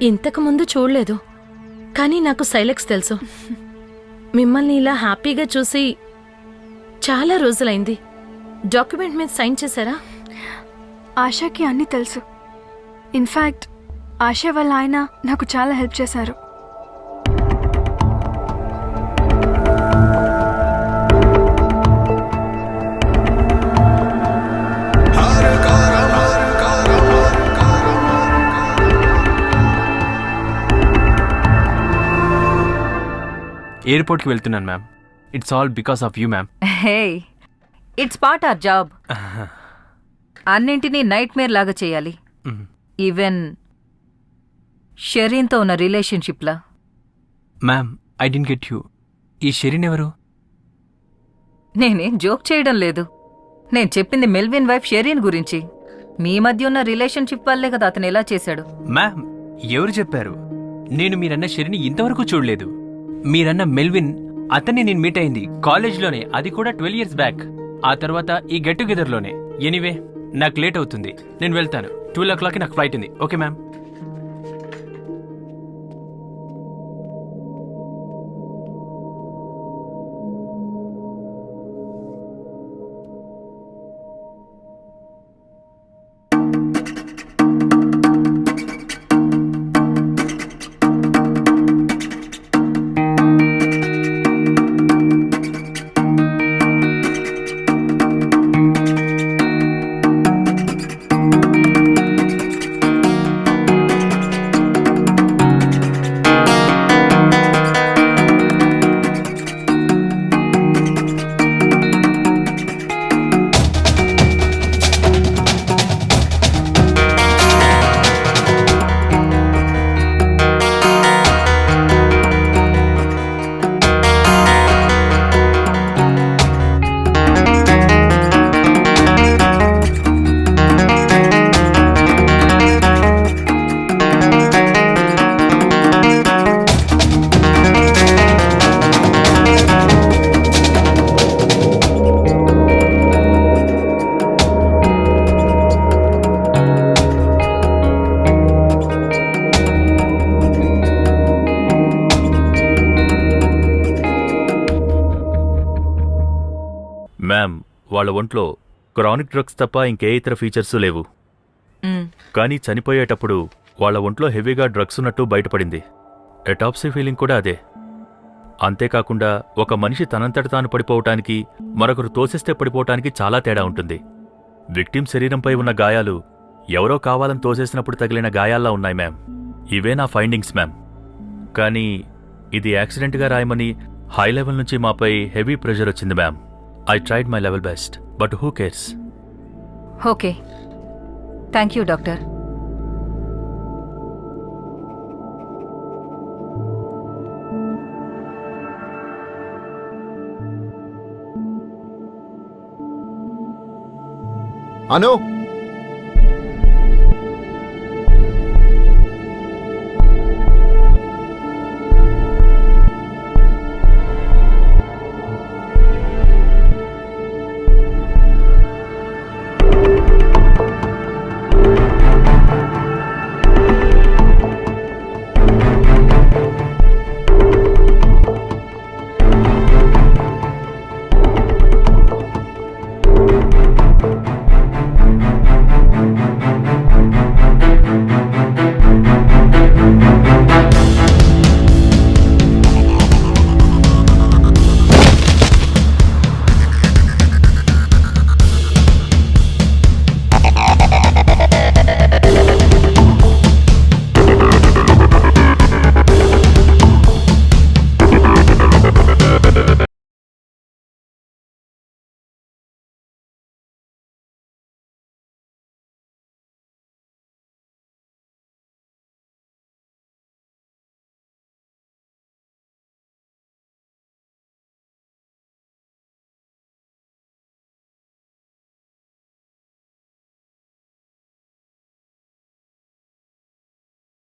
ఇంతకు ముందు చూడలేదు, కానీ నాకు సైలెక్స్ తెలుసు. మిమ్మల్ని ఇలా హ్యాపీగా చూసి చాలా రోజులైంది. డాక్యుమెంట్ మీద సైన్ చేశారా? ఆశాకి అన్నీ తెలుసు. ఇన్ఫ్యాక్ట్ ఆశా వాళ్ళ ఆయన నాకు చాలా హెల్ప్ చేశారు. ఎయిర్పోర్ట్కి వెళ్తున్నాను ma'am. It's all because of you ma'am. Hey, it's part our job. అన్నింటినీ నైట్ మేర్ లాగా చేయాలి. ఈవెన్ షెరీన్తో ఉన్న రిలేషన్షిప్లా. Ma'am, I don't get you. ఈ షెరీన్ ఎవరు? నేనేం జోక్ చేయడం లేదు. నేను చెప్పింది మెల్విన్ వైఫ్ షెరీన్ గురించి. మీ మధ్య ఉన్న రిలేషన్షిప్ వల్లే కదా అతను ఎలా చేశాడు. మ్యామ్, ఎవరు చెప్పారు? నేను మీరన్న షెరీని ఇంతవరకు చూడలేదు. మీరన్న మెల్విన్, అతన్ని నేను మీట్ అయింది కాలేజ్లోనే, అది కూడా 12 years బ్యాక్. ఆ తర్వాత ఈ గెట్ టుగెదర్లోనే. ఎనీవే, నాకు లేట్ అవుతుంది, నేను వెళ్తాను. 12 o'clock నాకు ఫ్లైట్ ఉంది. Okay ma'am. మ్యామ్, వాళ్ళ ఒంట్లో క్రానిక్ డ్రగ్స్ తప్ప ఇంకే ఇతర ఫీచర్స్ లేవు. కానీ చనిపోయేటప్పుడు వాళ్ళ ఒంట్లో హెవీగా డ్రగ్స్ ఉన్నట్టు బయటపడింది. ఎటాప్సీ ఫీలింగ్ కూడా అదే. అంతేకాకుండా ఒక మనిషి తనంతట తాను పడిపోవటానికి, మరొకరు తోసేస్తే పడిపోవటానికి చాలా తేడా ఉంటుంది. విక్టిమ్ శరీరంపై ఉన్న గాయాలు ఎవరో కావాలని తోసేసినప్పుడు తగిలిన గాయాల్లా ఉన్నాయి మ్యామ్. ఇవే నా ఫైండింగ్స్ మ్యామ్. కానీ ఇది యాక్సిడెంట్గా రాయమని హై లెవెల్ నుంచి మాపై హెవీ ప్రెషర్ వచ్చింది ma'am. I tried my level best, but who cares? Okay, thank you doctor. Anu